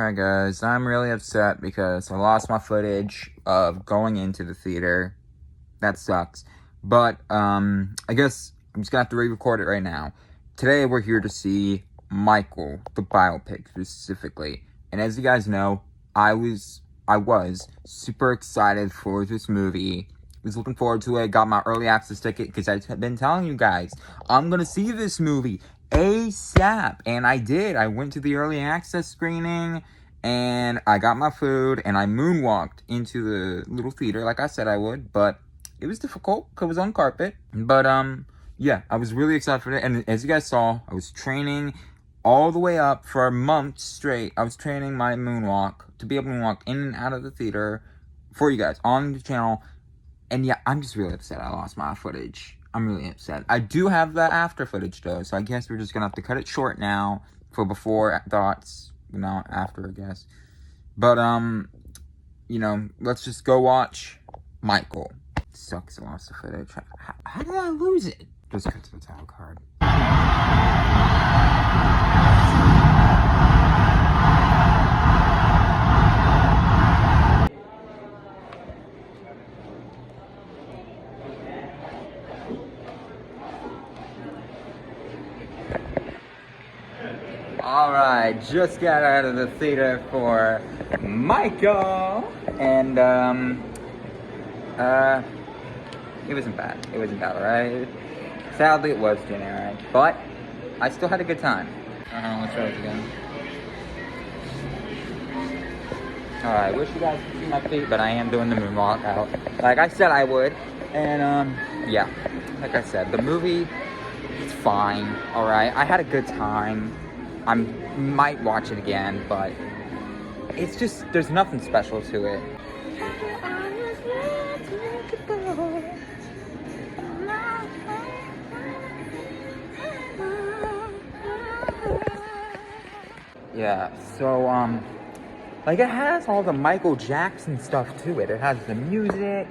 Alright guys, I'm really upset because I lost my footage of going into the theater. That sucks. But, I guess I'm just gonna have to re-record it right now. Today we're here to see Michael, the biopic specifically. And as you guys know, I was super excited for this movie. Was looking forward to it. Got my early access ticket because I've been telling you guys, I'm gonna see this movie ASAP, and I did. I went to the early access screening, and I got my food, and I moonwalked into the little theater like I said I would, but it was difficult because it was on carpet. But, yeah, I was really excited for it, and as you guys saw, I was training all the way up for a month straight. I was training my moonwalk to be able to walk in and out of the theater for you guys on the channel, and yeah, I'm just really upset I lost my footage. I'm really upset. I do have the after footage though, so I guess we're just gonna have to cut it short now for before thoughts, after, I guess. But, you know, let's just go watch Michael. It sucks I lost the footage. How did I lose it? Just cut to the title card. Alright, just got out of the theater for Michael, and, it wasn't bad. It wasn't bad, right? Sadly, it was generic, but I still had a good time. Let's try this again. Alright, wish you guys could see my feet, but I am doing the moonwalk out, like I said I would, and, yeah, like I said, the movie, it's fine, alright? I had a good time. I might watch it again, but it's just, there's nothing special to it. Yeah, so, like, it has all the Michael Jackson stuff to it. It has the music,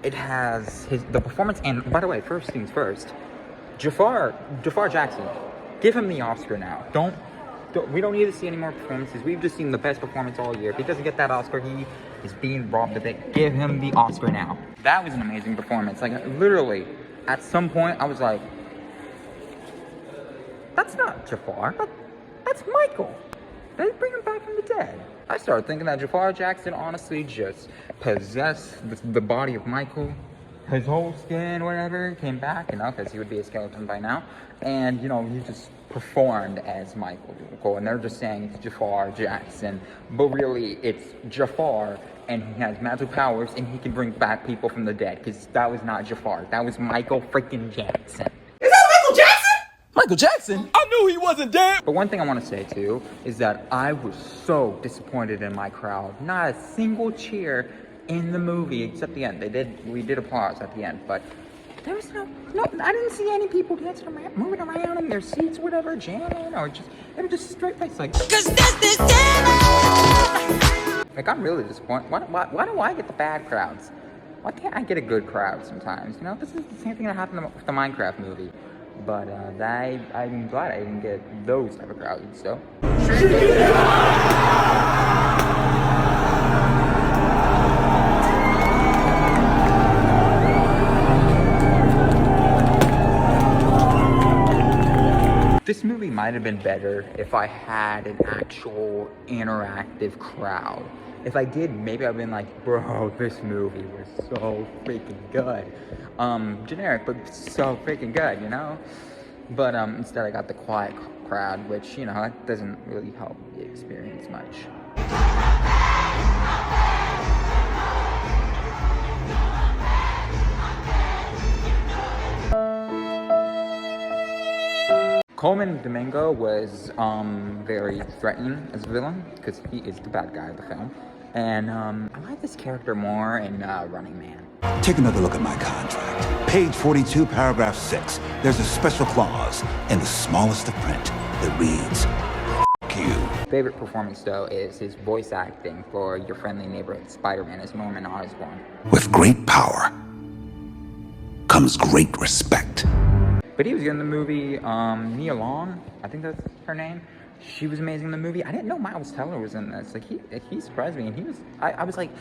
it has the performance, and by the way, first things first, Jafar Jackson, give him the Oscar now. We don't need to see any more performances. We've just seen the best performance all year. If he doesn't get that Oscar, he is being robbed of it. Give him the Oscar now. That was an amazing performance. Like, literally, at some point, I was like, that's not Jafar. That's Michael. They bring him back from the dead. I started thinking that Jafar Jackson honestly just possessed the body of Michael. His whole skin, whatever, came back, because he would be a skeleton by now. And, he just performed as Michael. And they're just saying it's Jafar Jackson. But really, it's Jafar, and he has magic powers, and he can bring back people from the dead. Because that was not Jafar. That was Michael freaking Jackson. Is that Michael Jackson? Michael Jackson? I knew he wasn't dead! But one thing I want to say, too, is that I was so disappointed in my crowd. Not a single cheer in the movie, except the end. We did applause at the end, but there was no, I didn't see any people dancing around, moving around in their seats, whatever, jamming, or they were just straight face, like, 'cause this is like, I'm really disappointed. Why do I get the bad crowds? Why can't I get a good crowd sometimes? This is the same thing that happened with the Minecraft movie. But, I'm glad I didn't get those type of crowds, so. This movie might have been better if I had an actual interactive crowd. If I did, maybe I've been like, bro, this movie was so freaking good. Generic, but so freaking good, But instead I got the quiet crowd, which, that doesn't really help the experience much. Coleman Domingo was very threatening as a villain, because he is the bad guy of the film. And I like this character more in Running Man. Take another look at my contract. Page 42, paragraph 6. There's a special clause in the smallest of print that reads, F*** you. Favorite performance, though, is his voice acting for your friendly neighborhood Spider-Man as Norman Osborn. With great power comes great respect. But he was in the movie Nia Long, I think that's her name. she was amazing in the movie. I didn't know Miles Teller was in this. Like, he surprised me, and he was, I was like,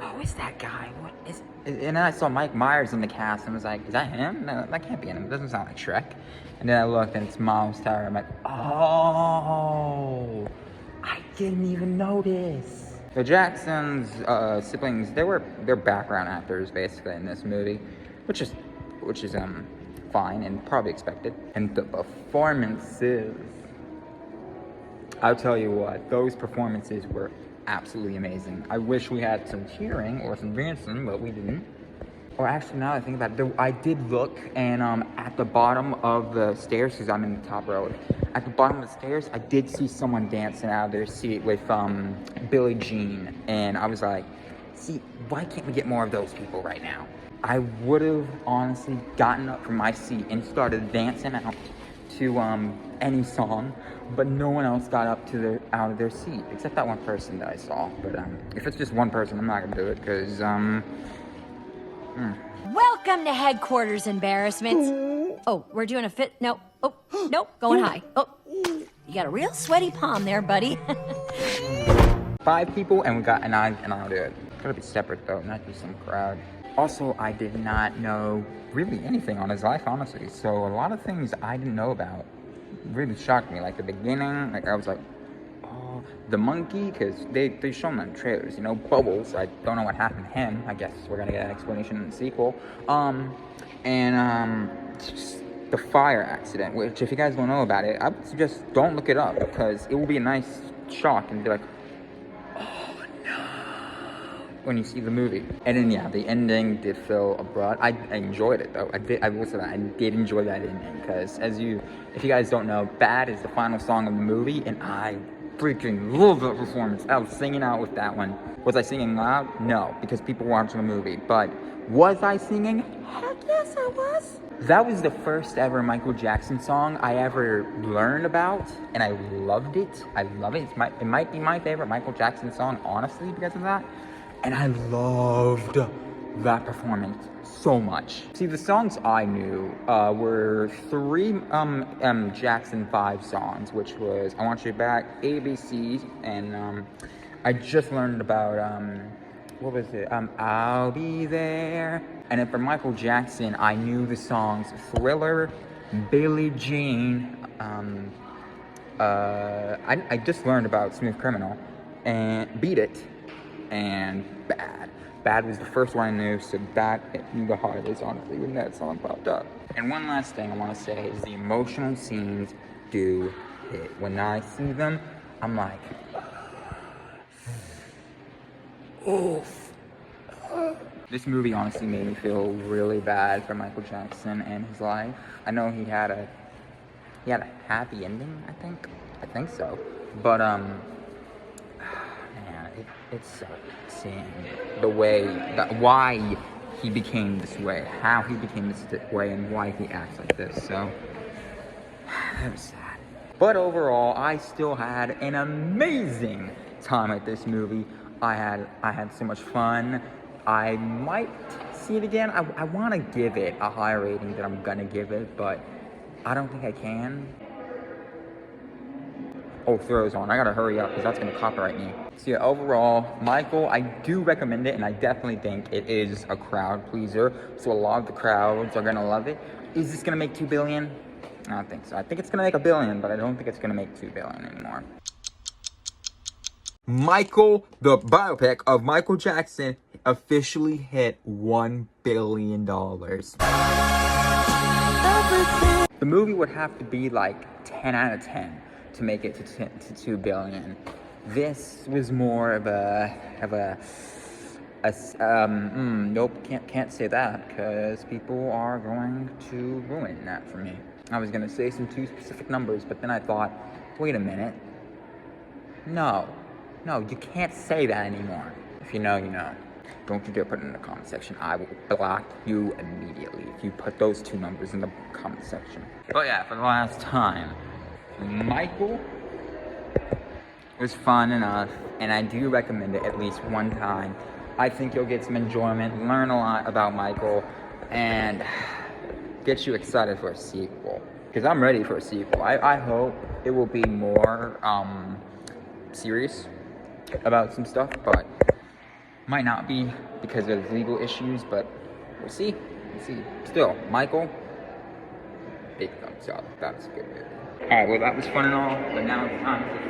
oh, is that guy? What is, and then I saw Mike Myers in the cast, and was like, is that him? No, that can't be him. It doesn't sound like Shrek. And then I looked, and it's Miles Teller. I'm like, oh, I didn't even notice. The Jacksons' siblings, they're background actors basically in this movie, which is fine and probably expected. And the performances, I'll tell you what, those performances were absolutely amazing. I wish we had some cheering or some dancing, but we didn't. Or actually, now that I think about it, I did look, and at the bottom of the stairs, because I'm in the top row, at the bottom of the stairs, I did see someone dancing out of their seat with Billie Jean, and I was like, see, why can't we get more of those people right now? I would have honestly gotten up from my seat and started dancing out to any song, but no one else got up out of their seat, except that one person that I saw. But if it's just one person, I'm not gonna do it, because Welcome to headquarters embarrassments. Oh, we're doing a fit. No. Oh, nope. Going high. Oh, you got a real sweaty palm there, buddy. 5 people, and I'll do it. Gotta be separate though, not just some crowd. Also, I did not know really anything on his life, honestly. So a lot of things I didn't know about really shocked me. Like the beginning, like I was like, oh, the monkey, because they show him in trailers, you know, Bubbles. I don't know what happened to him. I guess we're gonna get an explanation in the sequel. Just the fire accident, which if you guys don't know about it, I would suggest don't look it up, because it will be a nice shock and be like, when you see the movie. And then yeah, the ending did feel abrupt. I enjoyed it though. I will say that I did enjoy that ending, because if you guys don't know, Bad is the final song of the movie, and I freaking love that performance. I was singing out with that one. Was I singing loud? No, because people were watching the movie. But was I singing? Heck yes, I was. That was the first ever Michael Jackson song I ever learned about, and I loved it. I love it. It might be my favorite Michael Jackson song, honestly, because of that. And I loved that performance so much. See, the songs I knew were 3 Jackson 5 songs, which was I Want You Back, ABC, and I just learned about, what was it? I'll Be There. And then for Michael Jackson, I knew the songs Thriller, Billie Jean, I just learned about Smooth Criminal, and Beat It, and Bad. Bad was the first one I knew, so that hit me the hardest, honestly, when that song popped up. And one last thing I want to say is the emotional scenes do hit. When I see them, I'm like, oof. This movie honestly made me feel really bad for Michael Jackson and his life. I know he had a happy ending, I think so. But it sucked seeing why he became this way, how he became this way, and why he acts like this. So that was sad. But overall, I still had an amazing time at this movie. I had so much fun. I might see it again. I want to give it a higher rating than I'm gonna give it, but I don't think I can. Oh, throws on. I gotta hurry up because that's gonna copyright me. So yeah, overall, Michael, I do recommend it, and I definitely think it is a crowd pleaser. So a lot of the crowds are gonna love it. Is this gonna make $2 billion? I don't think so. I think it's gonna make $1 billion, but I don't think it's gonna make $2 billion anymore. Michael, the biopic of Michael Jackson, officially hit $1 billion. The movie would have to be like 10 out of 10 to make it to $2 billion. This was more of nope, can't say that, because people are going to ruin that for me. I was gonna say some too specific numbers, but then I thought, wait a minute. No, you can't say that anymore. If you know, you know. Don't you dare put it in the comment section. I will block you immediately if you put those 2 numbers in the comment section. But yeah, for the last time, Michael was fun enough, and I do recommend it at least one time. I think you'll get some enjoyment, learn a lot about Michael, and get you excited for a sequel. Because I'm ready for a sequel. I hope it will be more serious about some stuff, but might not be because of legal issues, but we'll see. We'll see. Still, Michael, big thumbs up. That was a good movie. Alright, well that was fun and all, but now it's time for